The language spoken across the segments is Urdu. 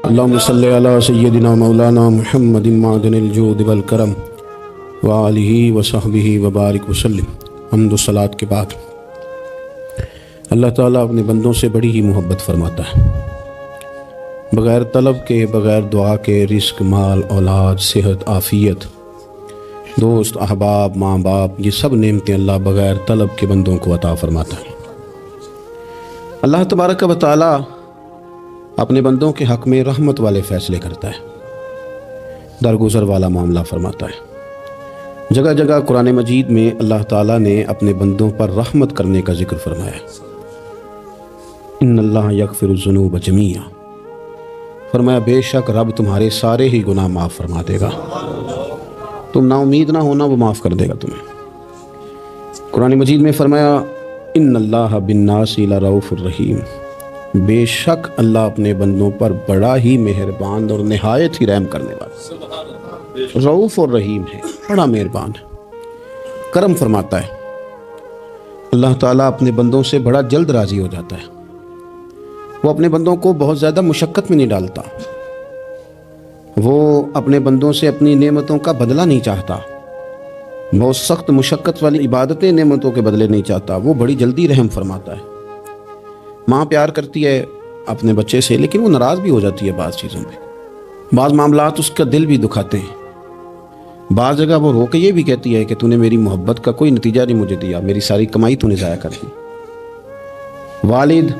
اللہم صلی علی سیدنا مولانا محمد معدن الجود والکرم وآلہ وصحبہ وبارک وسلم۔ حمد و صلاۃ کے بعد اللہ تعالیٰ اپنے بندوں سے بڑی ہی محبت فرماتا ہے۔ بغیر طلب کے، بغیر دعا کے رزق، مال، اولاد، صحت، عافیت، دوست، احباب، ماں باپ، یہ سب نعمتیں اللہ بغیر طلب کے بندوں کو عطا فرماتا ہے۔ اللہ تبارک و تعالیٰ اپنے بندوں کے حق میں رحمت والے فیصلے کرتا ہے، درگزر والا معاملہ فرماتا ہے۔ جگہ جگہ قرآن مجید میں اللہ تعالیٰ نے اپنے بندوں پر رحمت کرنے کا ذکر فرمایا ہے۔ ان اللہ یغفر الذنوب جمیعا، فرمایا بے شک رب تمہارے سارے ہی گناہ معاف فرما دے گا، تم نا امید نہ ہونا، وہ معاف کر دے گا تمہیں۔ قرآن مجید میں فرمایا ان اللہ بالناس لرؤوف الرحیم، بے شک اللہ اپنے بندوں پر بڑا ہی مہربان اور نہایت ہی رحم کرنے والا، رؤوف اور رحیم ہے، بڑا مہربان ہے، کرم فرماتا ہے۔ اللہ تعالیٰ اپنے بندوں سے بڑا جلد راضی ہو جاتا ہے، وہ اپنے بندوں کو بہت زیادہ مشقت میں نہیں ڈالتا، وہ اپنے بندوں سے اپنی نعمتوں کا بدلہ نہیں چاہتا، بہت سخت مشقت والی عبادتیں نعمتوں کے بدلے نہیں چاہتا، وہ بڑی جلدی رحم فرماتا ہے۔ ماں پیار کرتی ہے اپنے بچے سے، لیکن وہ ناراض بھی ہو جاتی ہے بعض چیزوں پہ، بعض معاملات اس کا دل بھی دکھاتے ہیں، بعض جگہ وہ رو کے یہ بھی کہتی ہے کہ تو نے میری محبت کا کوئی نتیجہ نہیں مجھے دیا، میری ساری کمائی تو نے ضائع کر دی۔ والد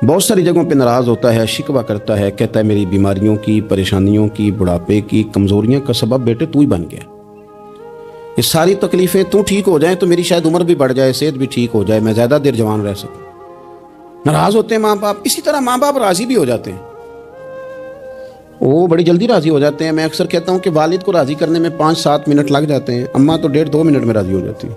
بہت ساری جگہوں پہ ناراض ہوتا ہے، شکوہ کرتا ہے، کہتا ہے میری بیماریوں کی، پریشانیوں کی، بڑھاپے کی، کمزوریوں کا سبب بیٹے تو ہی بن گیا، یہ ساری تکلیفیں تو ٹھیک ہو جائیں تو میری شاید عمر بھی بڑھ جائے، صحت بھی ٹھیک ہو جائے، میں زیادہ دیر جوان رہ سکوں۔ ناراض ہوتے ہیں ماں باپ، اسی طرح ماں باپ راضی بھی ہو جاتے ہیں، وہ بڑی جلدی راضی ہو جاتے ہیں۔ میں اکثر کہتا ہوں کہ والد کو راضی کرنے میں 5-7 منٹ لگ جاتے ہیں، اماں تو 1.5-2 منٹ میں راضی ہو جاتی ہے،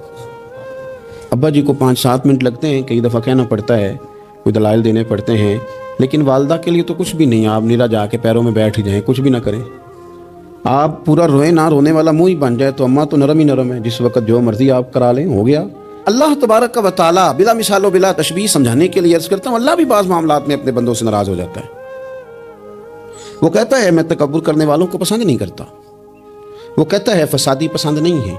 ابا جی کو 5-7 منٹ لگتے ہیں، کئی دفعہ کہنا پڑتا ہے، کوئی دلائل دینے پڑتے ہیں، لیکن والدہ کے لیے تو کچھ بھی نہیں، آپ نیلا جا کے پیروں میں بیٹھ ہی جائیں، کچھ بھی نہ کریں، آپ پورا روئیں نہ، رونے والا منہ ہی بن جائے، تو اماں تو نرم ہی نرم ہے، جس وقت جو مرضی آپ کرا لیں ہو گیا۔ اللہ تبارک و تعالیٰ بلا مثال و بلا تشبیہ سمجھانے کے لیے عرض کرتا ہوں، اللہ بھی بعض معاملات میں اپنے بندوں سے ناراض ہو جاتا ہے۔ وہ کہتا ہے میں تکبر کرنے والوں کو پسند نہیں کرتا، وہ کہتا ہے فسادی پسند نہیں ہیں،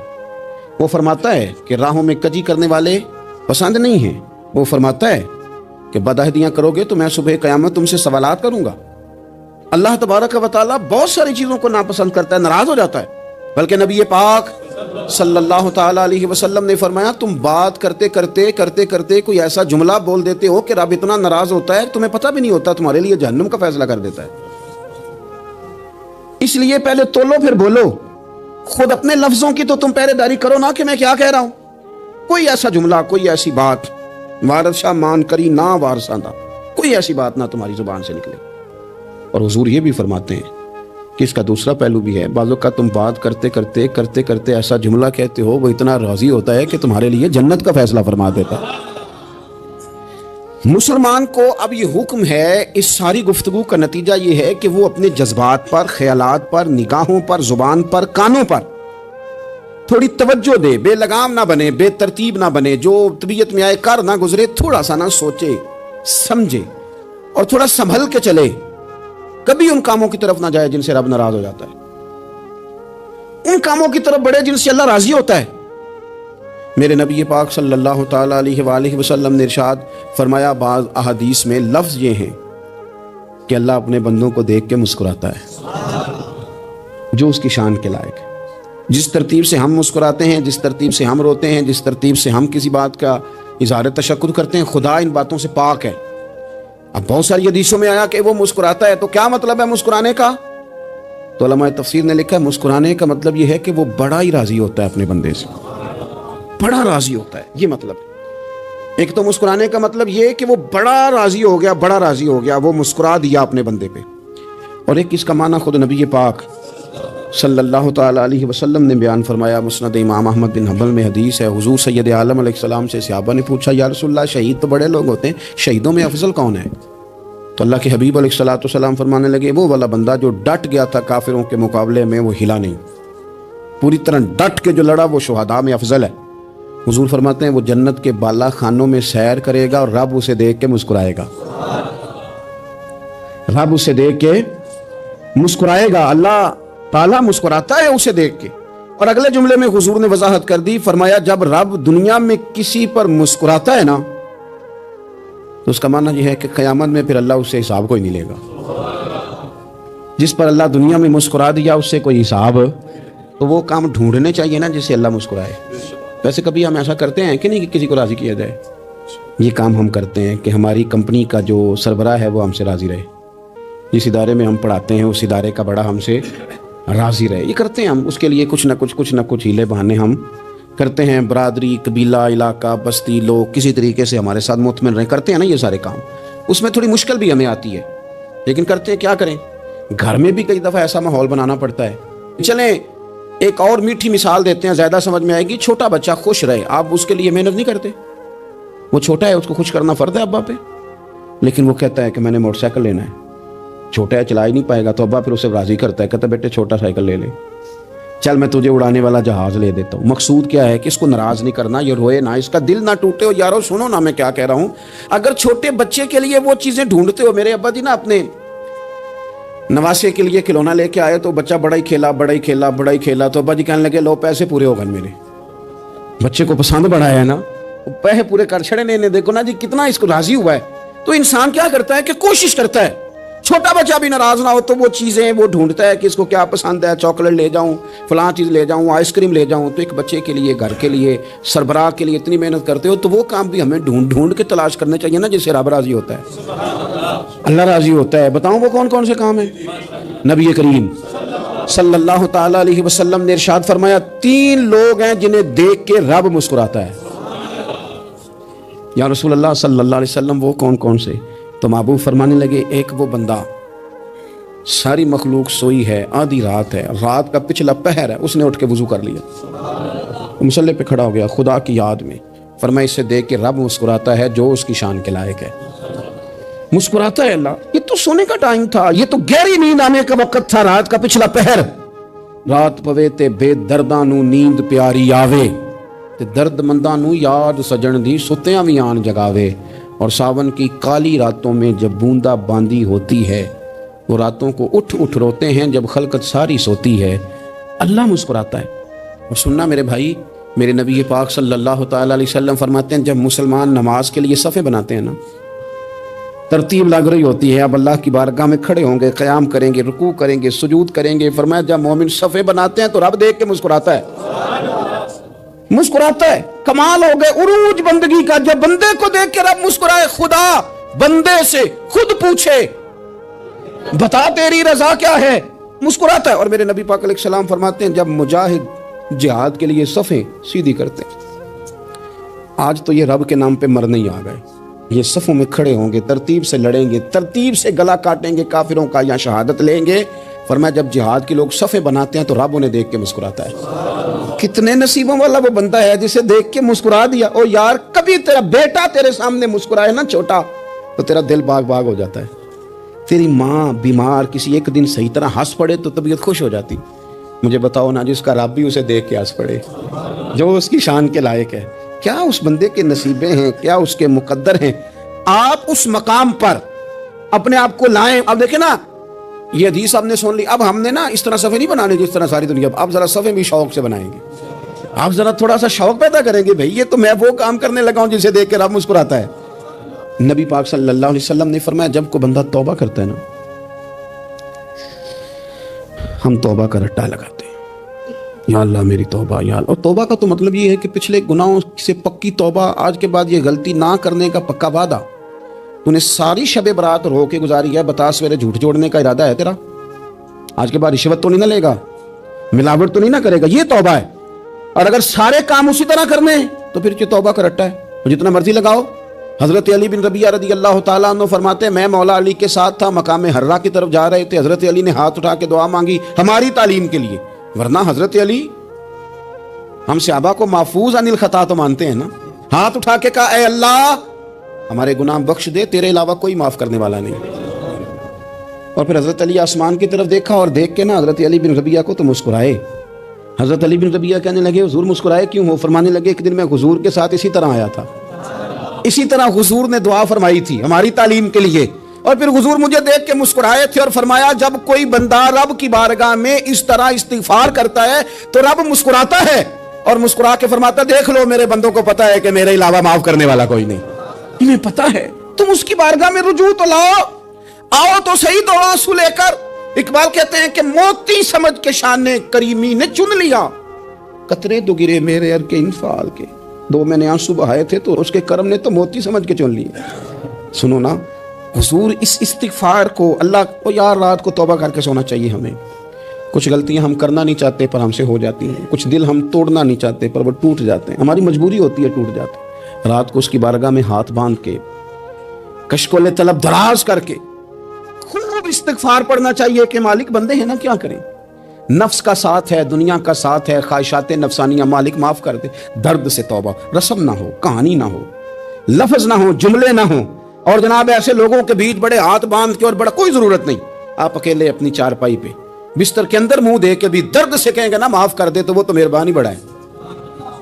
وہ فرماتا ہے کہ راہوں میں کجی کرنے والے پسند نہیں ہیں، وہ فرماتا ہے کہ بدعہدیاں کرو گے تو میں صبح قیامت تم سے سوالات کروں گا۔ اللہ تبارک و تعالیٰ بہت ساری چیزوں کو ناپسند کرتا ہے، ناراض ہو جاتا ہے، بلکہ نبی پاک صلی اللہ تعالیٰ علیہ وسلم نے فرمایا تم بات کرتے کرتے کوئی ایسا جملہ بول دیتے ہو کہ رب اتنا ناراض ہوتا ہے تمہیں پتہ بھی نہیں ہوتا، تمہارے لیے جہنم کا فیصلہ کر دیتا ہے۔ اس لیے پہلے تولو پھر بولو، خود اپنے لفظوں کی تو تم پہرے داری کرو نا کہ میں کیا کہہ رہا ہوں۔ کوئی ایسا جملہ، کوئی ایسی بات وارث شاہ مان کری نہ وارثاں دا، کوئی ایسی بات نہ تمہاری زبان سے نکلے۔ اور حضور یہ بھی فرماتے ہیں کہ اس کا دوسرا پہلو بھی ہے، بعض اوقات تم بات کرتے ایسا جملہ کہتے ہو وہ اتنا راضی ہوتا ہے کہ تمہارے لیے جنت کا فیصلہ فرما دیتا ہے۔ مسلمان کو اب یہ حکم ہے، اس ساری گفتگو کا نتیجہ یہ ہے کہ وہ اپنے جذبات پر، خیالات پر، نگاہوں پر، زبان پر، کانوں پر تھوڑی توجہ دے، بے لگام نہ بنے، بے ترتیب نہ بنے، جو طبیعت میں آئے کر نہ گزرے، تھوڑا سا نہ سوچے سمجھے اور تھوڑا سنبھل کے چلے، کبھی ان کاموں کی طرف نہ جائے جن سے رب ناراض ہو جاتا ہے، ان کاموں کی طرف بڑھے جن سے اللہ راضی ہوتا ہے۔ میرے نبی پاک صلی اللہ تعالیٰ علیہ وآلہ وسلم نے ارشاد فرمایا، بعض احادیث میں لفظ یہ ہیں کہ اللہ اپنے بندوں کو دیکھ کے مسکراتا ہے جو اس کی شان کے لائق ہے۔ جس ترتیب سے ہم مسکراتے ہیں، جس ترتیب سے ہم روتے ہیں، جس ترتیب سے ہم کسی بات کا اظہار تشکر کرتے ہیں، خدا ان باتوں سے پاک ہے۔ اب بہت ساری حدیثوں میں آیا کہ وہ مسکراتا ہے، تو کیا مطلب ہے مسکرانے کا؟ تو علماء تفسیر نے لکھا ہے مسکرانے کا مطلب یہ ہے کہ وہ بڑا ہی راضی ہوتا ہے اپنے بندے سے، بڑا راضی ہوتا ہے، یہ مطلب ہے۔ ایک تو مسکرانے کا مطلب یہ کہ وہ بڑا راضی ہو گیا، وہ مسکرا دیا اپنے بندے پہ، اور ایک اس کا معنی خود نبی پاک صلی اللہ تعالیٰ علیہ وسلم نے بیان فرمایا۔ مسند امام احمد بن حنبل میں حدیث ہے، حضور سید عالم علیہ السلام سے صحابہ نے پوچھا یا رسول اللہ شہید تو بڑے لوگ ہوتے ہیں، شہیدوں میں افضل کون ہے؟ تو اللہ کے حبیب علیہ السلام فرمانے لگے وہ والا بندہ جو ڈٹ گیا تھا کافروں کے مقابلے میں، وہ ہلا نہیں، پوری طرح ڈٹ کے جو لڑا وہ شہداء میں افضل ہے۔ حضور فرماتے ہیں وہ جنت کے بالا خانوں میں سیر کرے گا اور رب اسے دیکھ کے مسکرائے گا، رب اسے دیکھ کے مسکرائے گا، اللہ تعالیٰ مسکراتا ہے اسے دیکھ کے۔ اور اگلے جملے میں حضور نے وضاحت کر دی، فرمایا جب رب دنیا میں کسی پر مسکراتا ہے نا تو اس کا معنی یہ ہے کہ قیامت میں پھر اللہ اس سے حساب کوئی نہیں لے گا۔ جس پر اللہ دنیا میں مسکرا دیا اس سے کوئی حساب، تو وہ کام ڈھونڈنے چاہیے نا جس سے اللہ مسکرائے۔ ویسے کبھی ہم ایسا کرتے ہیں کہ نہیں کہ کسی کو راضی کیا جائے؟ یہ کام ہم کرتے ہیں کہ ہماری کمپنی کا جو سربراہ ہے وہ ہم سے راضی رہے، جس ادارے میں ہم پڑھاتے ہیں اس ادارے کا بڑا ہم سے راضی رہے۔ یہ کرتے ہیں ہم، اس کے لیے کچھ نہ کچھ ہیلے بہانے ہم کرتے ہیں۔ برادری، قبیلہ، علاقہ، بستی، لوگ کسی طریقے سے ہمارے ساتھ مطمئن رہیں، کرتے ہیں نا یہ سارے کام۔ اس میں تھوڑی مشکل بھی ہمیں آتی ہے لیکن کرتے ہیں، کیا کریں؟ گھر میں بھی کئی دفعہ ایسا ماحول بنانا پڑتا ہے۔ چلیں ایک اور میٹھی مثال دیتے ہیں، زیادہ سمجھ میں آئے گی۔ چھوٹا بچہ خوش رہے، آپ اس کے لیے محنت نہیں کرتے؟ وہ چھوٹا ہے، اس کو خوش کرنا فرض ہے ابا پہ، لیکن وہ کہتا ہے کہ میں نے موٹر سائیکل لینا ہے۔ چھوٹا ہے، چلا ہی نہیں پائے گا، تو ابا پھر اسے راضی کرتا ہے، کہتا ہے بیٹے چھوٹا سائیکل لے لے، چل میں تجھے اڑانے والا جہاز لے دیتا ہوں۔ مقصود کیا ہے کہ اس کو ناراض نہیں کرنا، یہ روئے نہ، اس کا دل نہ ٹوٹے ہو۔ یارو سنو نا میں کیا کہہ رہا ہوں، اگر چھوٹے بچے کے لیے وہ چیزیں ڈھونڈتے ہو، میرے ابا جی نا اپنے نواسے کے لیے کھلونا لے کے آئے تو بچہ بڑا ہی کھیلا، تو ابا جی کہنے لگے لو پیسے پورے ہو گئے میرے۔ بچے کو پسند بڑا ہے نا، پیسے پورے کر چھڑے نے، دیکھو نا جی کتنا اس کو راضی ہوا ہے۔ تو انسان کیا کرتا ہے کہ کوشش کرتا ہے چھوٹا بچہ بھی ناراض نہ ہو، تو وہ چیزیں وہ ڈھونڈتا ہے کہ اس کو کیا پسند ہے، چاکلیٹ لے جاؤں، فلاں چیز لے جاؤں، آئس کریم لے جاؤں۔ تو ایک بچے کے لیے، گھر کے لیے، سربراہ کے لیے اتنی محنت کرتے ہو، تو وہ کام بھی ہمیں ڈھونڈ کے تلاش کرنے چاہیے نا جس سے رب راضی ہوتا ہے، اللہ راضی ہوتا ہے۔ بتاؤں وہ کون کون سے کام ہیں؟ نبی کریم صلی اللہ تعالی علیہ وسلم نے ارشاد فرمایا 3 لوگ ہیں جنہیں دیکھ کے رب مسکراتا ہے۔ یا رسول اللہ صلی اللہ علیہ وسلم وہ کون کون سے؟ تو محبوب فرمانے لگے ایک وہ بندہ ساری مخلوق سوئی ہے، آدھی رات ہے، رات کا پچھلا پہر ہے، اس نے اٹھ کے وضو کر لیا، مصلی پہ کھڑا ہو گیا خدا کی یاد میں، فرمایا اسے دیکھ کے رب مسکراتا ہے جو اس کی شان کے لائق ہے۔ مسکراتا ہے اللہ۔ یہ تو سونے کا ٹائم تھا، یہ تو گہری نیند آنے کا وقت تھا، رات کا پچھلا پہر۔ رات پوے تے بے درداں نو نیند پیاری آوے، تے درد منداں نو یاد سجن دی ستیاں وی آن جگاوے۔ اور ساون کی کالی راتوں میں جب بوندا باندی ہوتی ہے، وہ راتوں کو اٹھ روتے ہیں جب خلقت ساری سوتی ہے، اللہ مسکراتا ہے۔ اور سننا میرے بھائی، میرے نبی پاک صلی اللہ تعالی علیہ وسلم فرماتے ہیں جب مسلمان نماز کے لیے صفیں بناتے ہیں نا، ترتیب لگ رہی ہوتی ہے، اب اللہ کی بارگاہ میں کھڑے ہوں گے، قیام کریں گے، رکوع کریں گے، سجود کریں گے، فرمایا جب مومن صفیں بناتے ہیں تو رب دیکھ کے مسکراتا ہے، مسکراتا ہے۔ کمال ہو گئے عروج بندگی کا، جب بندے کو دیکھ کے رب مسکرائے۔ خدا بندے سے خود پوچھے بتا تیری رضا کیا ہے، مسکراتا ہے۔ اور میرے نبی پاک علیہ السلام فرماتے ہیں جب مجاہد جہاد کے لیے صفیں سیدھی کرتے ہیں، آج تو یہ رب کے نام پہ مرنے ہی آ گئے، یہ صفوں میں کھڑے ہوں گے، ترتیب سے لڑیں گے، ترتیب سے گلا کاٹیں گے کافروں کا یا شہادت لیں گے۔ فرمایا جب جہاد کے لوگ صفیں بناتے ہیں تو رب انہیں دیکھ کے مسکراتا ہے۔ کتنے نصیبوں والا وہ بندہ ہے جسے دیکھ کے مسکرا دیا۔ او یار کبھی تیرا بیٹا تیرے سامنے مسکرائے نا چھوٹا، تو تیرا دل باغ باغ ہو جاتا ہے۔ تیری ماں بیمار کسی ایک دن صحیح طرح ہنس پڑے تو طبیعت خوش ہو جاتی۔ مجھے بتاؤ نا جس کا رب بھی اسے دیکھ کے ہنس پڑے، جو اس کی شان کے لائق ہے، کیا اس بندے کے نصیبیں ہیں، کیا اس کے مقدر ہیں۔ آپ اس مقام پر اپنے آپ کو لائیں۔ اب دیکھیں نا یہ حدیث آپ نے سن لی، اب ہم نے نا اس طرح صفحے نہیں بنانے جس طرح ساری دنیا، اب ذرا صفحے بھی شوق سے بنائیں گے، آپ ذرا تھوڑا سا شوق پیدا کریں گے، بھئی یہ تو میں وہ کام کرنے لگا ہوں جسے دیکھ کے رب مسکراتا ہے۔ نبی پاک صلی اللہ علیہ وسلم نے فرمایا جب کوئی بندہ توبہ کرتا ہے نا، ہم توبہ کا رٹا لگاتے ہیں، یا اللہ میری توبہ، یا اللہ۔ اور توبہ کا تو مطلب یہ ہے کہ پچھلے گناہوں سے پکی توبہ، آج کے بعد یہ غلطی نہ کرنے کا پکا وعدہ۔ تو نے ساری شب برات رو کے گزاری ہے، بتا سویرے جھوٹ جوڑنے کا ارادہ ہے تیرا، آج کے بعد رشوت تو نہیں نہ لے گا، ملاوٹ تو نہیں نہ کرے گا، یہ توبہ ہے۔ اور اگر سارے کام اسی طرح کرنے ہیں تو پھر یہ توبہ کا رٹا ہے، جتنا مرضی لگاؤ۔ حضرت علی بن ربیعہ رضی اللہ تعالیٰ عنہ فرماتے ہیں میں مولا علی کے ساتھ تھا، مقام حرہ کی طرف جا رہے تھے، حضرت علی نے ہاتھ اٹھا کے دعا مانگی ہماری تعلیم کے لیے، ورنہ حضرت علی ہم صحابہ کو محفوظ عن الخطا تو مانتے ہیں نا، ہاتھ اٹھا کے کہا اے اللہ ہمارے گناہ بخش دے، تیرے علاوہ کوئی معاف کرنے والا نہیں۔ اور پھر حضرت علی آسمان کی طرف دیکھا اور دیکھ کے نا حضرت علی بن ربیعہ کو تو مسکرائے۔ حضرت علی بن ربیعہ کہنے لگے حضور مسکرائے کیوں ہو؟ فرمانے لگے ایک دن میں حضور کے ساتھ اسی طرح آیا تھا، اسی طرح حضور نے دعا فرمائی تھی ہماری تعلیم کے لیے، اور پھر حضور مجھے دیکھ کے مسکرائے تھے اور فرمایا جب کوئی بندہ رب کی بارگاہ میں اس طرح استغفار کرتا ہے تو رب مسکراتا ہے اور مسکرا کے فرماتا دیکھ لو میرے بندوں کو پتا ہے کہ میرے علاوہ معاف کرنے والا کوئی نہیں، انہیں پتا ہے، تم اس کی بارگاہ میں رجوع تو لاؤ، آؤ تو صحیح دو آنسو لے کر۔ اقبال کہتے ہیں کہ موتی سمجھ کے شان کریمی نے چن لیا، قطرے تو گرے میرے ار کے انفعال کے، دو میں نے آنسو بہائے تھے تو اس کے کرم نے تو موتی سمجھ کے چن لیے۔ سنو نا حضور اس استغفار کو، اللہ کو یار رات کو توبہ کر کے سونا چاہیے ہمیں۔ کچھ غلطیاں ہم کرنا نہیں چاہتے پر ہم سے ہو جاتی ہیں، کچھ دل ہم توڑنا نہیں چاہتے پر وہ ٹوٹ جاتے ہیں، ہماری مجبوری ہوتی ہے ٹوٹ جاتے ہیں۔ رات کو اس کی بارگاہ میں ہاتھ باندھ کے کشکول طلب دراز کر کے خوب استغفار پڑھنا چاہیے کہ مالک بندے ہیں نا کیا کریں، نفس کا ساتھ ہے، دنیا کا ساتھ ہے، خواہشات نفسانیہ، مالک معاف کر دے، درد سے توبہ، رسم نہ ہو، کہانی نہ ہو، لفظ نہ ہو، جملے نہ ہوں، اور جناب ایسے لوگوں کے بیچ بڑے ہاتھ باندھ کے اور بڑا کوئی ضرورت نہیں، آپ اکیلے اپنی چارپائی پہ بستر کے اندر منہ دے کے بھی درد سے کہیں گے نا معاف کر دے تو وہ تو مہربانی بڑھائے۔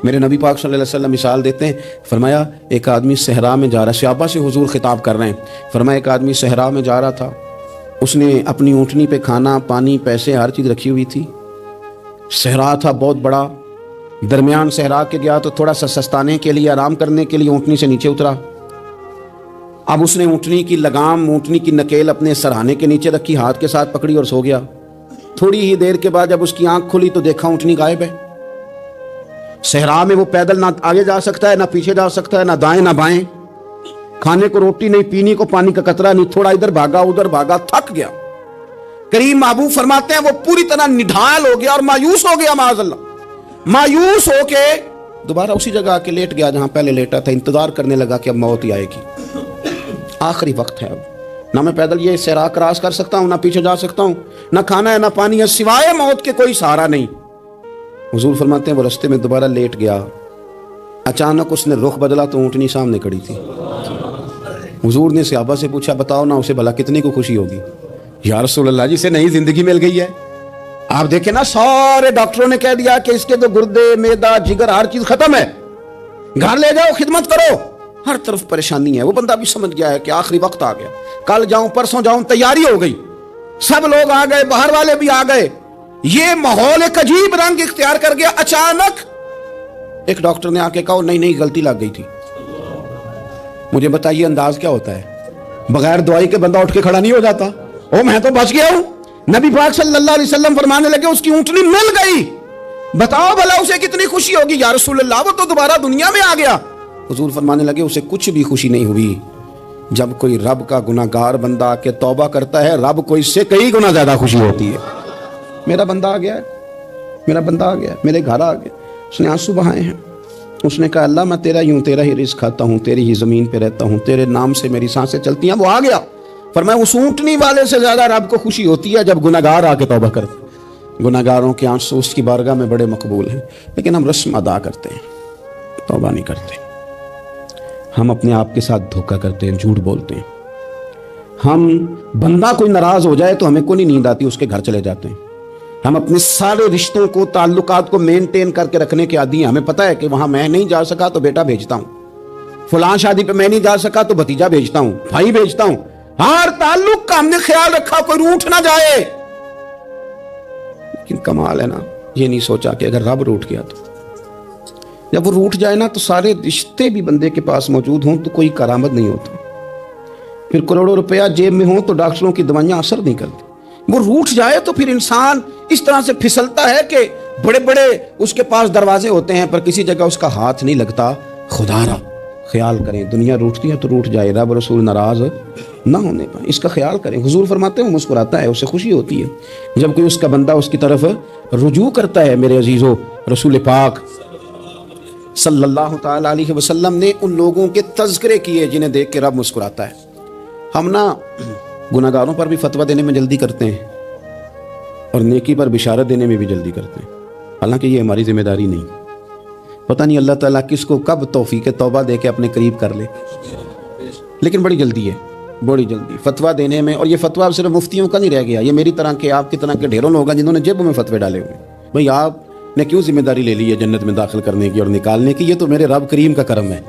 میرے نبی پاک صلی اللہ علیہ وسلم مثال دیتے ہیں، فرمایا ایک آدمی صحرا میں جا رہا، صحابہ سے حضور خطاب کر رہے ہیں، فرمایا ایک آدمی صحرا میں جا رہا تھا، اس نے اپنی اونٹنی پہ کھانا پانی پیسے ہر چیز رکھی ہوئی تھی، صحرا تھا بہت بڑا، درمیان صحرا کے گیا تو تھوڑا سا سستانے کے لیے آرام کرنے کے لیے اونٹنی سے نیچے اترا، اب اس نے اونٹنی کی لگام، اونٹنی کی نکیل اپنے سرہانے کے نیچے رکھی، ہاتھ کے ساتھ پکڑی اور سو گیا۔ تھوڑی ہی دیر کے بعد جب اس کی آنکھ کھلی تو دیکھا اونٹنی غائب ہے۔ صحرا میں وہ پیدل نہ آگے جا سکتا ہے نہ پیچھے جا سکتا ہے، نہ دائیں نہ بائیں، کھانے کو روٹی نہیں، پینے کو پانی کا قطرہ نہیں، تھوڑا ادھر بھاگا ادھر بھاگا، تھک گیا۔ کریم محبوب فرماتے ہیں وہ پوری طرح نڈھال ہو گیا اور مایوس ہو گیا، معاذ اللہ، مایوس ہو کے دوبارہ اسی جگہ آ کے لیٹ گیا جہاں پہلے لیٹا تھا، انتظار کرنے لگا کہ اب موت ہی آئے گی، آخری وقت ہے، اب نہ میں پیدل یہ صحرا کراس کر سکتا ہوں، نہ پیچھے جا سکتا ہوں، نہ کھانا ہے نہ پانی ہے، سوائے موت کے کوئی سہارا نہیں۔ حضور فرماتے ہیں وہ رستے میں دوبارہ لیٹ گیا، اچانک اس نے رخ بدلا تو اونٹنی سامنے کھڑی تھی۔ حضور نے صحابہ سے پوچھا بتاؤ نا اسے بھلا کتنی کو خوشی ہوگی؟ یا رسول اللہ جی سے نئی زندگی مل گئی ہے۔ آپ دیکھیں نا سارے ڈاکٹروں نے کہہ دیا کہ اس کے تو گردے معدہ جگر ہر چیز ختم ہے، گھر لے جاؤ خدمت کرو، ہر طرف پریشانی ہے۔ وہ بندہ بھی سمجھ گیا ہے کہ آخری وقت آ گیا، کل جاؤں پرسوں جاؤں، تیاری ہو گئی، سب لوگ آ گئے، باہر والے بھی آ گئے، یہ ماحول ایک عجیب رنگ اختیار کر گیا۔ اچانک ایک ڈاکٹر نے آ کے کہا نہیں غلطی لگ گئی تھی۔ مجھے بتائیے انداز کیا ہوتا ہے؟ بغیر دوائی کے بندہ اٹھ کے کھڑا نہیں ہو جاتا، او میں تو بچ گیا ہوں۔ نبی پاک صلی اللہ علیہ وسلم فرمانے لگے اس کی اونٹنی مل گئی، بتاؤ بھلا اسے کتنی خوشی ہوگی؟ یا رسول اللہ وہ تو دوبارہ دنیا میں آ گیا۔ حضور فرمانے لگے اسے کچھ بھی خوشی نہیں ہوئی۔ جب کوئی رب کا گناہگار بندہ آ کے توبہ کرتا ہے، رب کو اس سے کئی گنا زیادہ خوشی ہوتی ہے۔ میرا بندہ آ گیا ہے، میرا بندہ آ گیا، میرے گھر آ گیا، اس نے آنسو بہائے ہیں، اس نے کہا اللہ میں تیرا ہی ہوں، تیرا ہی رزق کھاتا ہوں، تیری ہی زمین پہ رہتا ہوں، تیرے نام سے میری سانسیں چلتی ہیں۔ وہ آ گیا، فرمایا اس اونٹنی والے سے زیادہ رب کو خوشی ہوتی ہے جب گناہگار آ کے توبہ کرتے۔ گناہگاروں کے آنسو اس کی بارگاہ میں بڑے مقبول ہیں، لیکن ہم رسم ادا کرتے ہیں، توبہ نہیں کرتے۔ ہم اپنے آپ کے ساتھ دھوکہ کرتے ہیں، جھوٹ بولتے ہیں۔ ہم بندہ کوئی ناراض ہو جائے تو ہمیں کوئی نیند آتی، اس کے گھر چلے جاتے ہیں۔ ہم اپنے سارے رشتوں کو، تعلقات کو مینٹین کر کے رکھنے کے عادی ہیں۔ ہمیں پتہ ہے کہ وہاں میں نہیں جا سکا تو بیٹا بھیجتا ہوں، فلاں شادی پہ میں نہیں جا سکا تو بھتیجا بھیجتا ہوں، بھائی بھیجتا ہوں، ہر تعلق کا ہم نے خیال رکھا کوئی روٹھ نہ جائے۔ لیکن کمال ہے نا، یہ نہیں سوچا کہ اگر رب روٹھ گیا تو، جب وہ روٹھ جائے نا تو سارے رشتے بھی بندے کے پاس موجود ہوں تو کوئی کرامت نہیں ہوتا، پھر کروڑوں روپیہ جیب میں ہوں تو ڈاکٹروں کی دوائیاں اثر نہیں کرتی۔ وہ روٹھ جائے تو پھر انسان اس طرح سے پھسلتا ہے کہ بڑے بڑے اس کے پاس دروازے ہوتے ہیں پر کسی جگہ اس کا ہاتھ نہیں لگتا۔ خدا را خیال کریں، دنیا روٹھتی ہے تو روٹھ جائے، رب رسول ناراض نہ ہونے پائے، اس کا خیال کریں۔ حضور فرماتے ہیں وہ مسکراتا ہے، اسے خوشی ہوتی ہے جب کوئی اس کا بندہ اس کی طرف رجوع کرتا ہے۔ میرے عزیزو، رسول پاک صلی اللہ تعالی علیہ وسلم نے ان لوگوں کے تذکرے کیے جنہیں دیکھ کے رب مسکراتا ہے۔ ہم نا گناہگاروں پر بھی فتویٰ دینے میں جلدی کرتے ہیں اور نیکی پر بشارت دینے میں بھی جلدی کرتے ہیں، حالانکہ یہ ہماری ذمہ داری نہیں۔ پتہ نہیں اللہ تعالیٰ کس کو کب توفیق توبہ دے کے اپنے قریب کر لے، لیکن بڑی جلدی ہے، بڑی جلدی فتویٰ دینے میں۔ اور یہ فتویٰ صرف مفتیوں کا نہیں رہ گیا، یہ میری طرح کے، آپ کی طرح کے ڈھیروں لوگ ہیں جنہوں نے جیبوں میں فتوے ڈالے ہوئے۔ بھئی آپ نے کیوں ذمہ داری لے لی ہے جنت میں داخل کرنے کی اور نکالنے کی؟ یہ تو میرے رب کریم کا کرم ہے،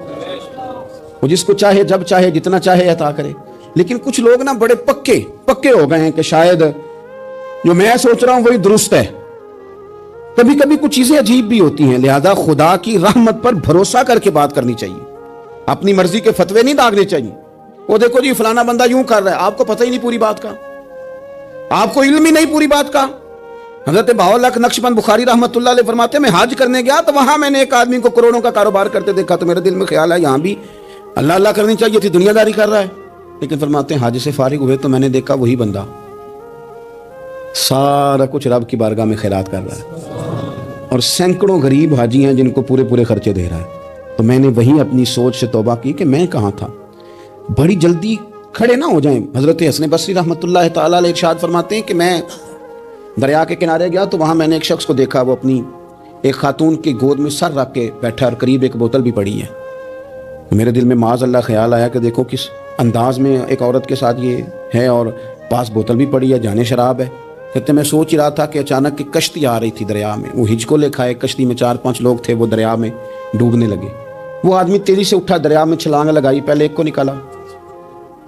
وہ جس کو چاہے جب چاہے جتنا چاہے عطا کرے۔ لیکن کچھ لوگ نا بڑے پکے ہو گئے ہیں کہ شاید جو میں سوچ رہا ہوں وہی درست ہے. کبھی کبھی کچھ چیزیں عجیب بھی ہوتی ہیں، لہذا خدا کی رحمت پر بھروسہ کر کے بات کرنی چاہیے. اپنی مرضی کے فتوے نہیں داغنے چاہیے. وہ دیکھو جی فلانا بندہ یوں کر رہا ہے، آپ کو پتہ ہی نہیں پوری بات کا، آپ کو علم ہی نہیں پوری بات کا. حضرت بہاءاللہ نقشبند بخاری رحمۃ اللہ علیہ فرماتے ہیں میں حج کرنے گیا تو وہاں میں نے ایک آدمی کو کروڑوں کا کاروبار کرتے دیکھا تو میرے دل میں خیال ہے یہاں بھی اللہ اللہ کرنی چاہیے تھی، دنیا داری کر رہا ہے. لیکن فرماتے ہیں حج سے فارغ ہوئے تو میں نے دیکھا وہی بندہ سارا کچھ رب کی بارگاہ میں خیرات کر رہا ہے اور سینکڑوں غریب حاجی ہیں جن کو پورے خرچے دے رہا ہے. تو میں نے وہیں اپنی سوچ سے توبہ کی کہ میں کہاں تھا. بڑی جلدی کھڑے نہ ہو جائیں. حضرت حسن بصری رحمۃ اللہ تعالیٰ علیہ ارشاد فرماتے ہیں کہ میں دریا کے کنارے گیا تو وہاں میں نے ایک شخص کو دیکھا، وہ اپنی ایک خاتون کی گود میں سر رکھ کے بیٹھا اور قریب ایک بوتل بھی پڑی ہے. میرے دل میں معاذ اللہ خیال آیا کہ دیکھو کس انداز میں ایک عورت کے ساتھ یہ ہے اور پاس بوتل بھی پڑی ہے، جانے شراب ہے. کہتے میں سوچ رہا تھا کہ اچانک ایک کشتی آ رہی تھی دریا میں. وہ ہج کو لے کھائے، کشتی میں 4-5 لوگ تھے، وہ دریا میں ڈوبنے لگے. وہ آدمی تیزی سے اٹھا، دریا میں چھلانگ لگائی، پہلے ایک کو نکالا،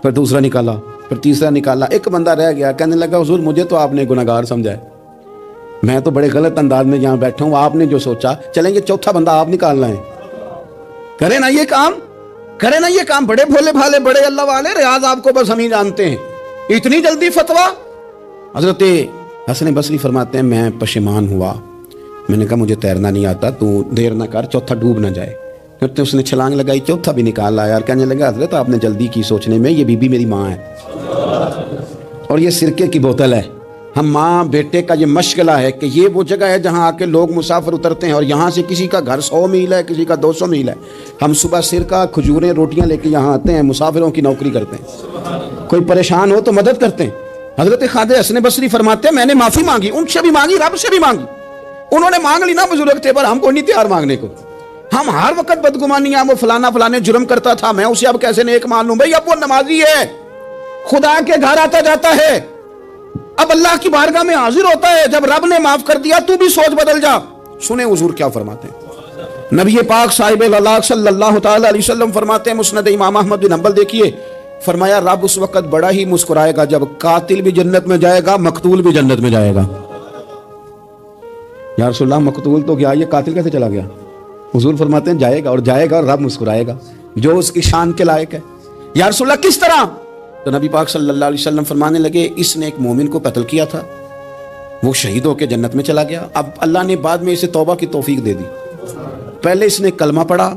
پھر دوسرا نکالا، پھر تیسرا نکالا. ایک بندہ رہ گیا، کہنے لگا حضور مجھے تو آپ نے گناہگار سمجھا ہے، میں تو بڑے غلط انداز میں یہاں بیٹھا ہوں، آپ نے جو سوچا چلیں گے چوتھا بندہ آپ نکالنا ہے. کرے نا یہ کام، بڑے بھولے بھالے بڑے اللہ والے، ریاض آپ کو بس ہم ہی جانتے ہیں. اتنی جلدی فتویٰ. حضرت حسن بصری فرماتے ہیں میں پشیمان ہوا، میں نے کہا مجھے تیرنا نہیں آتا، تو دیر نہ کر، چوتھا ڈوب نہ جائے. پھر اس نے چھلانگ لگائی، چوتھا بھی نکال لایا اور کہنے لگا حضرت آپ نے جلدی کی سوچنے میں، یہ بی بی میری ماں ہے اور یہ سرکے کی بوتل ہے. ہم ماں بیٹے کا یہ مشغلہ ہے کہ یہ وہ جگہ ہے جہاں آ کے لوگ مسافر اترتے ہیں اور یہاں سے کسی کا گھر 100 میل ہے، کسی کا 200 میل ہے. ہم صبح سرکہ کھجوریں روٹیاں لے کے یہاں آتے ہیں، مسافروں کی نوکری کرتے ہیں، کوئی پریشان ہو تو مدد کرتے ہیں. حضرت خواجہ حسن بصری فرماتے ہیں میں نے معافی مانگی، ان سے بھی مانگی، رب سے بھی مانگی. انہوں نے مانگ لی نا بزرگ تھے، پر ہم کو نہیں تیار مانگنے کو. ہم ہر وقت بدگمانیاں، وہ فلانے جرم کرتا تھا میں اسے اب کیسے نیک مان لوں. بھائی اب وہ نمازی ہے، خدا کے گھر آتا جاتا ہے، اب اللہ کی بارگاہ میں حاضر ہوتا ہے. جب رب نے معاف کر دیا تو بھی سوچ بدل جا. سنیں حضور کیا فرماتے ہیں. نبی پاک صاحب اللہ صلی اللہ تعالی علیہ وسلم فرماتے ہیں، مسند امام احمد بن حنبل دیکھیے، فرمایا رب اس وقت بڑا ہی مسکرائے گا جب قاتل بھی جنت میں جائے گا، مقتول بھی جنت میں جائے گا. یا رسول اللہ مقتول تو گیا، یہ قاتل کیسے چلا گیا؟ حضور فرماتے ہیں جائے گا اور رب مسکرائے گا جو اس کی شان کے لائق ہے. یا رسول اللہ کس طرح؟ تو نبی پاک صلی اللہ علیہ وسلم فرمانے لگے اس نے ایک مومن کو قتل کیا تھا، وہ شہید ہو کے جنت میں چلا گیا. اب اللہ نے بعد میں اسے توبہ کی توفیق دے دی. پہلے اس نے کلمہ پڑھا،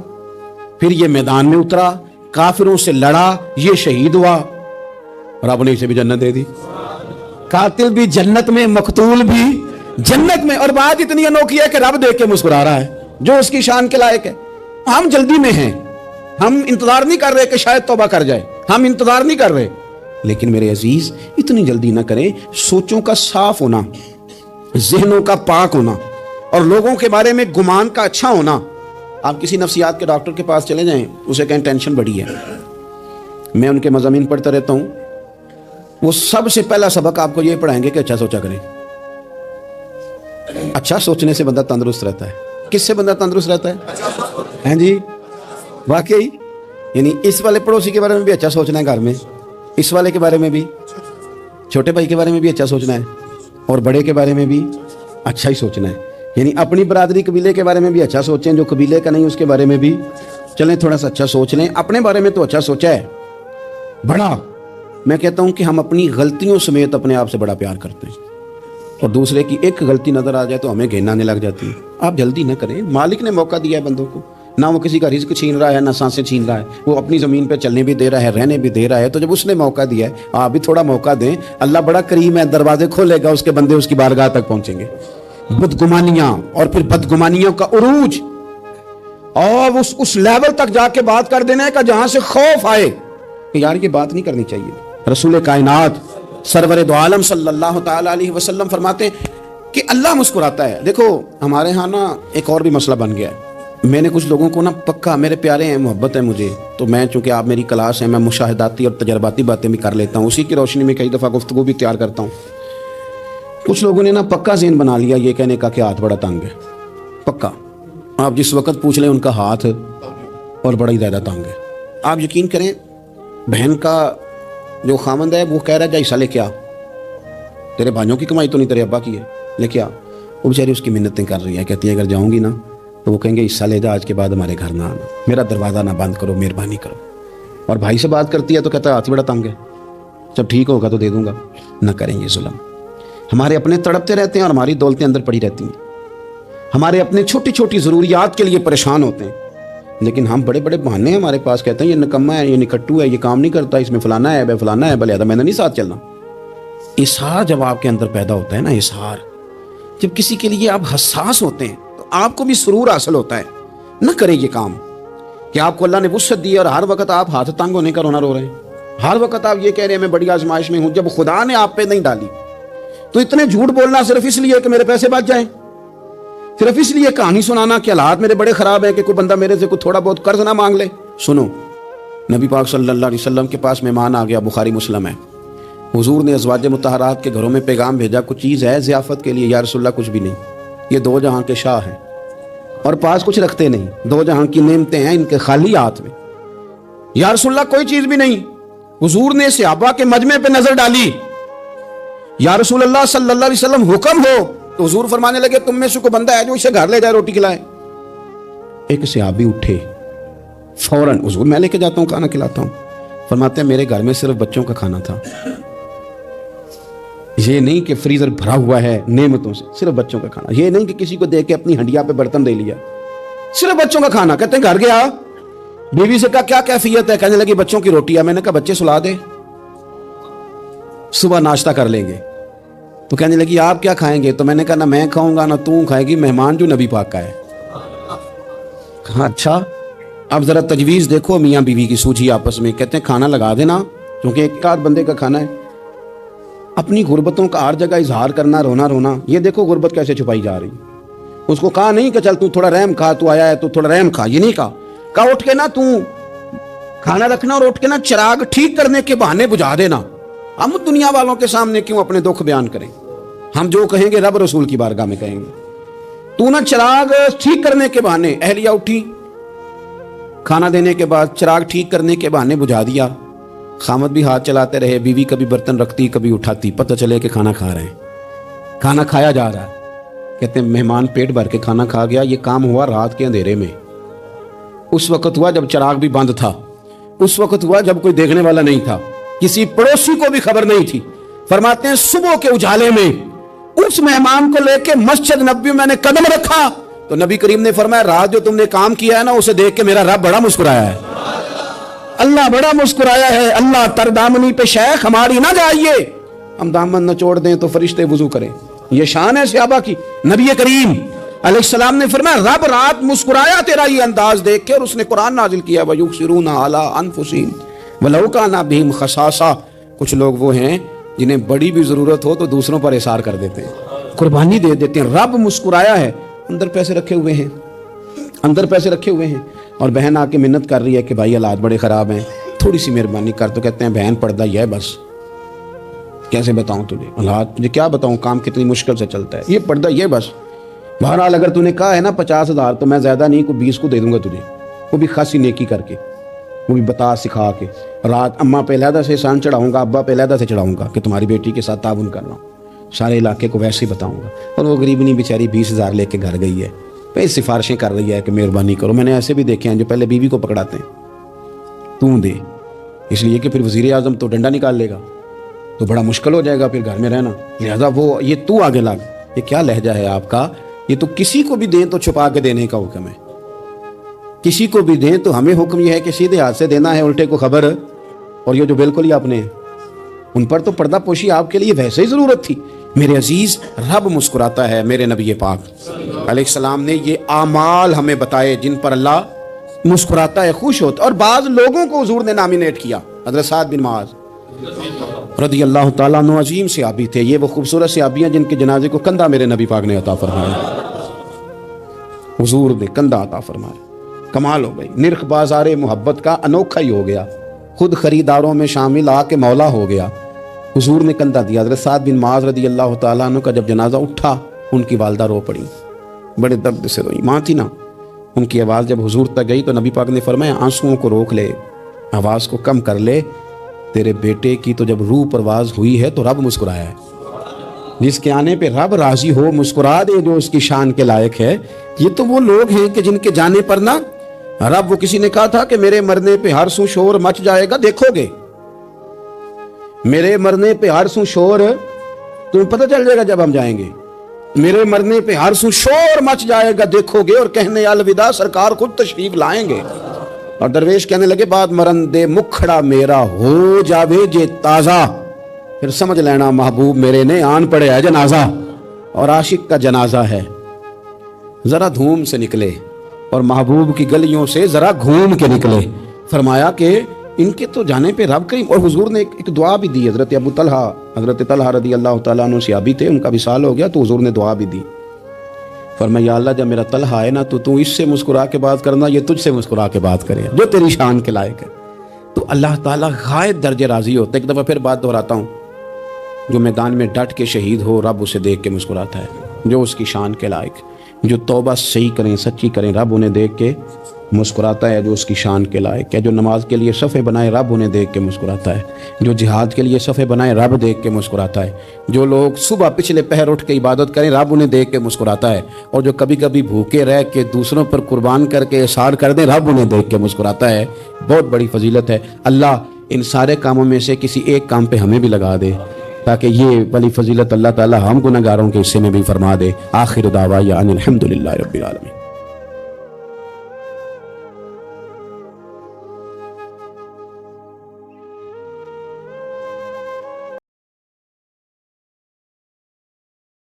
پھر یہ میدان میں اترا، کافروں سے لڑا، یہ شہید ہوا، رب نے اسے بھی جنت دے دی. قاتل بھی جنت میں، مقتول بھی جنت میں. اور بات اتنی انوکھی ہے کہ رب دیکھ کے مسکرا رہا ہے جو اس کی شان کے لائق ہے. ہم جلدی میں ہیں، ہم انتظار نہیں کر رہے کہ شاید توبہ کر جائے، ہم انتظار نہیں کر رہے. لیکن میرے عزیز اتنی جلدی نہ کریں. سوچوں کا صاف ہونا، ذہنوں کا پاک ہونا اور لوگوں کے بارے میں گمان کا اچھا ہونا. آپ کسی نفسیات کے ڈاکٹر کے پاس چلے جائیں، اسے کہیں ٹینشن بڑی ہے. میں ان کے مضامین پڑھتا رہتا ہوں، وہ سب سے پہلا سبق آپ کو یہ پڑھائیں گے کہ اچھا سوچا کریں. اچھا سوچنے سے بندہ تندرست رہتا ہے. کس سے بندہ تندرست رہتا ہے؟ ہیں جی واقعی. یعنی اس والے پڑوسی کے بارے میں بھی اچھا سوچنا ہے، گھر میں اس والے کے بارے میں بھی، چھوٹے بھائی کے بارے میں بھی اچھا سوچنا ہے اور بڑے کے بارے میں بھی اچھا ہی سوچنا ہے. یعنی اپنی برادری قبیلے کے بارے میں بھی اچھا سوچیں، جو قبیلے کا نہیں اس کے بارے میں بھی چلیں تھوڑا سا اچھا سوچ لیں. اپنے بارے میں تو اچھا سوچا ہے بڑا. میں کہتا ہوں کہ ہم اپنی غلطیوں سمیت اپنے آپ سے بڑا پیار کرتے ہیں اور دوسرے کی ایک غلطی نظر آ جائے تو ہمیں گھن آنے لگ جاتی ہے. آپ جلدی نہ کریں، مالک نے موقع دیا ہے بندوں کو، نہ وہ کسی کا رزق چھین رہا ہے نہ سانسیں چھین رہا ہے، وہ اپنی زمین پہ چلنے بھی دے رہا ہے، رہنے بھی دے رہا ہے. تو جب اس نے موقع دیا ہے آپ بھی تھوڑا موقع دیں. اللہ بڑا کریم ہے، دروازے کھولے گا، اس کے بندے اس کی بارگاہ تک پہنچیں گے. بدگمانیاں اور پھر بدگمانیوں کا عروج اور اس لیول تک جا کے بات کر دینا ہے کہ جہاں سے خوف آئے کہ یار یہ بات نہیں کرنی چاہیے. رسول کائنات سرور دو عالم صلی اللہ تعالی علیہ وسلم فرماتے ہیں کہ اللہ مسکراتا ہے. دیکھو ہمارے ہاں نا ایک اور بھی مسئلہ بن گیا ہے. میں نے کچھ لوگوں کو نا پکا، میرے پیارے ہیں، محبت ہے مجھے، تو میں چونکہ آپ میری کلاس ہے، میں مشاہداتی اور تجرباتی باتیں بھی کر لیتا ہوں، اسی کی روشنی میں کئی دفعہ گفتگو بھی تیار کرتا ہوں. کچھ لوگوں نے نا پکا ذہن بنا لیا یہ کہنے کا کہ ہاتھ بڑا تنگ ہے. پکا آپ جس وقت پوچھ لیں ان کا ہاتھ اور بڑا ہی زیادہ تنگ ہے. آپ یقین کریں بہن کا جو خامند ہے وہ کہہ رہا ہے جا حصہ لے کے آ، تیرے بھائیوں کی کمائی تو نہیں، تیرے ابا کی ہے، لے کے آ۔ وہ بیچاری اس کی منتیں کر رہی ہے، کہتی ہے اگر جاؤں گی نا تو وہ کہیں گے حصہ لے جا، آج کے بعد ہمارے گھر نہ آنا، میرا دروازہ نہ بند کرو، مہربانی کرو۔ اور بھائی سے بات کرتی ہے تو کہتا ہے ہاتھ ہی بڑا تنگ ہے، جب ٹھیک ہوگا تو دے دوں گا۔ نہ کریں یہ ظلم۔ ہمارے اپنے تڑپتے رہتے ہیں اور ہماری دولتیں اندر پڑی رہتی ہیں، ہمارے اپنے چھوٹی چھوٹی ضروریات کے لیے پریشان ہوتے ہیں، لیکن ہم بڑے بڑے بہانے ہیں ہمارے پاس، کہتے ہیں یہ نکما ہے، یہ نکٹو ہے، یہ کام نہیں کرتا، اس میں فلانا ہے، فلانا ہے، بلے میں نے نہیں ساتھ چلنا۔ اظہار جب آپ کے اندر پیدا ہوتا ہے نا، اظہار جب کسی کے لیے آپ حساس ہوتے ہیں تو آپ کو بھی سرور حاصل ہوتا ہے۔ نہ کریں یہ کام کہ آپ کو اللہ نے وسعت دی اور ہر وقت آپ ہاتھ تنگ ہونے کا رونا رو رہے ہیں، ہر وقت آپ یہ کہہ رہے ہیں میں بڑی آزمائش میں ہوں، جب خدا نے آپ پہ نہیں ڈالی تو اتنے جھوٹ بولنا صرف اس لیے کہ میرے پیسے بچ جائیں، صرف اس لیے کہانی سنانا کہ حالات میرے بڑے خراب ہیں کہ کوئی بندہ میرے سے کوئی تھوڑا بہت قرض نہ مانگ لے۔ سنو، نبی پاک صلی اللہ علیہ وسلم کے پاس مہمان آ گیا، بخاری مسلم ہے، حضور نے ازواج مطہرات کے گھروں میں پیغام بھیجا کچھ چیز ہے ضیافت کے لیے، یا رسول اللہ کچھ بھی نہیں، یہ دو جہاں کے شاہ ہیں اور پاس کچھ رکھتے نہیں، دو جہاں کی نعمتیں ہیں ان کے خالی ہاتھ میں، یا رسول اللہ کوئی چیز بھی نہیں۔ حضور نے صحابہ کے مجمع پہ نظر ڈالی، یا رسول اللہ صلی اللہ علیہ وسلم حکم ہو، تو حضور فرمانے لگے تم میں سے کوئی بندہ ہے جو اسے گھر لے جائے روٹی کھلائے۔ ایک صحابی اٹھے فوراً، حضور میں لے کے جاتا ہوں کھانا کھلاتا ہوں، فرماتے ہیں میرے گھر میں صرف بچوں کا کھانا تھا، یہ نہیں کہ فریزر بھرا ہوا ہے نعمتوں سے، صرف بچوں کا کھانا، یہ نہیں کہ کسی کو دے کے اپنی ہنڈیا پہ برتن دے لیا، صرف بچوں کا کھانا۔ کہتے ہیں گھر گیا، بیوی سے کہا کیا کیفیت ہے، کہنے لگی بچوں کی روٹی ہے۔ میں نے کہا بچے سلا دے، صبح ناشتہ کر لیں گے۔ تو کہنے لگی آپ کیا کھائیں گے؟ تو میں نے کہا نہ میں کھاؤں گا نہ تو کھائے گی، مہمان جو نبی پاک کا ہے۔ کہا اچھا، اب ذرا تجویز دیکھو میاں بیوی کی سوچی آپس میں۔ کہتے ہیں کھانا لگا دینا، کیونکہ ایک آدھ بندے کا کھانا ہے۔ اپنی غربتوں کا ہر جگہ اظہار کرنا، رونا رونا، یہ دیکھو غربت کیسے چھپائی جا رہی۔ اس کو کہا نہیں کہ چل تو تھوڑا رحم کھا، تو آیا ہے تو تھوڑا رحم کھا، یہ نہیں کہا اٹھ کے نا تو کھانا رکھنا اور اٹھ کے نا چراغ ٹھیک کرنے کے بہانے بجھا دینا۔ ہم دنیا والوں کے سامنے کیوں اپنے دکھ بیان کریں؟ ہم جو کہیں گے رب رسول کی بارگاہ میں کہیں گے۔ تو نا چراغ ٹھیک کرنے کے بہانے، اہلیہ اٹھی کھانا دینے کے بعد چراغ ٹھیک کرنے کے بہانے بجھا دیا، خامد بھی ہاتھ چلاتے رہے، بیوی کبھی برتن رکھتی کبھی اٹھاتی، پتہ چلے کہ کھانا کھا رہے ہیں، کھانا کھایا جا رہا ہے۔ کہتے ہیں مہمان پیٹ بھر کے کھانا کھا گیا۔ یہ کام ہوا رات کے اندھیرے میں، اس وقت ہوا جب چراغ بھی بند تھا، اس وقت ہوا جب کوئی دیکھنے والا نہیں تھا، کسی پڑوسی کو بھی خبر نہیں تھی۔ فرماتے ہیں صبح کے اجالے میں اس مہمان کو لے کے مسجد نبوی میں نے قدم رکھا تو نبی کریم نے فرمایا رات جو تم نے کام کیا ہے نا، اسے دیکھ کے میرا رب بڑا مسکرایا ہے، اللہ بڑا مسکرایا ہے۔ اللہ تر دامنی پہ شیخ ہماری نہ جائیے، ہم دامن نہ چھوڑ دیں تو فرشتے وضو کریں۔ یہ شان ہے صحابہ کی۔ نبی کریم علیہ السلام نے فرمایا رب رات مسکرایا تیرا یہ انداز دیکھ کے، اور اس نے قرآن نازل کیا وَيُؤْثِرُونَ عَلَىٰ أَنفُسِهِمْ وَلَوْ كَانَ بِهِمْ خَصَاصَةٌ۔ کچھ لوگ وہ ہیں جنہیں بڑی بھی ضرورت ہو تو دوسروں پر اثار کر دیتے ہیں، قربانی دے دیتے ہیں۔ رب مسکرایا ہے، اندر پیسے رکھے ہوئے ہیں، اندر پیسے رکھے ہوئے ہیں، اور بہن آ کے منت کر رہی ہے کہ بھائی حالات بڑے خراب ہیں، تھوڑی سی مہربانی کر۔ تو کہتے ہیں بہن پردہ یہ ہے بس، کیسے بتاؤں تجھے حالات، مجھے کیا بتاؤں، کام کتنی مشکل سے چلتا ہے، یہ پردہ یہ بس۔ بہرحال اگر تو نے کہا ہے نا 50,000 تو میں زیادہ نہیں کوئی 20 کو دے دوں گا تجھے، وہ بھی خاصی نیکی کر کے، وہ بھی بتا سکھا کے۔ رات اماں پہ علیحدہ سے احسان چڑھاؤں گا، ابا پہ علیحدہ سے چڑھاؤں گا کہ تمہاری بیٹی کے ساتھ تعاون کر رہا ہوں، سارے علاقے کو ویسے ہی بتاؤں گا۔ اور وہ غریبنی بیچاری 20,000 لے کے گھر گئی ہے، پہ سفارشیں کر رہی ہے کہ مہربانی کرو۔ میں نے ایسے بھی دیکھے ہیں جو پہلے بیوی کو پکڑاتے ہیں، تو دے، اس لیے کہ پھر وزیر اعظم تو ڈنڈا نکال لے گا تو بڑا مشکل ہو جائے گا پھر گھر میں رہنا، لہذا وہ یہ تو آگے لگ۔ یہ کیا لہجہ ہے آپ کا؟ یہ تو کسی کو بھی دیں تو چھپا کے دینے کا حکم ہے، کسی کو بھی دیں تو ہمیں حکم یہ ہے کہ سیدھے ہاتھ سے دینا ہے، الٹے کو خبر۔ اور یہ جو بالکل ہی اپنے ان پر تو پردہ پوشی آپ کے لیے ویسے ہی ضرورت تھی۔ میرے عزیز، رب مسکراتا ہے۔ میرے نبی پاک علیہ السلام نے یہ اعمال ہمیں بتائے جن پر اللہ مسکراتا ہے، خوش ہوتا ہے۔ اور بعض لوگوں کو حضور نے نامینیٹ کیا، حضرت سعد بن معاذ رضی اللہ تعالیٰ عنہ عظیم صحابی تھے۔ یہ وہ خوبصورت صحابی ہیں جن کے جنازے کو کندھا میرے نبی پاک نے عطا فرمایا، حضور نے کندھا عطا فرمایا۔ کمال ہو گئی، نرخ بازار محبت کا انوکھا ہی ہو گیا، خود خریداروں میں شامل آ کے مولا ہو گیا۔ حضور نے کندھا دیا۔ حضرت سعد بن معاذ رضی اللہ تعالیٰ عنہ کا جب جنازہ اٹھا، ان کی والدہ رو پڑی، بڑے درد سے روئی، ماں تھی نا۔ ان کی آواز جب حضور تک گئی تو نبی پاک نے فرمایا آنسوؤں کو روک لے، آواز کو کم کر لے، تیرے بیٹے کی تو جب روح پرواز ہوئی ہے تو رب مسکرایا ہے. جس کے آنے پہ رب راضی ہو مسکرا دے جو اس کی شان کے لائق ہے. یہ تو وہ لوگ ہیں کہ جن کے جانے پر نا رب, وہ کسی نے کہا تھا کہ میرے مرنے پہ ہر سو شور مچ جائے گا, دیکھو گے میرے مرنے پہ ہر سو شور, تمہیں پتہ چل جائے گا جب ہم جائیں گے, میرے مرنے پہ ہر سو شور مچ جائے گا دیکھو گے, اور کہنے الوداع سرکار خود تشریف لائیں گے. اور درویش کہنے لگے بعد مرندے مکھڑا میرا ہو جاوے جے تازہ, پھر سمجھ لینا محبوب میرے نے آن پڑے ہے جنازہ. اور عاشق کا جنازہ ہے ذرا دھوم سے نکلے اور محبوب کی گلیوں سے ذرا گھوم کے نکلے. فرمایا کہ ان کے تو جانے پہ رب کریم. اور حضور نے ایک دعا بھی دی. حضرت ابو طلحہ, حضرت طلحہ رضی اللہ تعالیٰ عنہ صحابی تھے, ان کا وصال ہو گیا تو حضور نے دعا بھی دی. فرمایا یا اللہ جب میرا طلحہ آئے نا تو اس سے مسکرا کے بات کرنا, یہ تجھ سے مسکرا کے بات کرے جو تیری شان کے لائق ہے. تو اللہ تعالیٰ غائب درجے راضی ہوتا ہے. ایک دفعہ پھر بات دہراتا ہوں, جو میدان میں ڈٹ کے شہید ہو رب اسے دیکھ کے مسکراتا ہے جو اس کی شان کے لائق. جو توبہ صحیح کریں سچی کریں رب انہیں دیکھ کے مسکراتا ہے جو اس کی شان کے لائق ہے. جو نماز کے لیے صفے بنائے رب انہیں دیکھ کے مسکراتا ہے. جو جہاد کے لیے صفے بنائے رب دیکھ کے مسکراتا ہے. جو لوگ صبح پچھلے پہر اٹھ کے عبادت کریں رب انہیں دیکھ کے مسکراتا ہے. اور جو کبھی کبھی بھوکے رہ کے دوسروں پر قربان کر کے احسان کر دیں رب انہیں دیکھ کے مسکراتا ہے. بہت بڑی فضیلت ہے. اللہ ان سارے کاموں میں سے کسی ایک کام پہ ہمیں بھی لگا دے تاکہ یہ بڑی فضیلت اللہ تعالی ہم گنہگاروں کے حصے میں بھی فرما دے. آخر دعوانا ان الحمدللہ رب العالمین.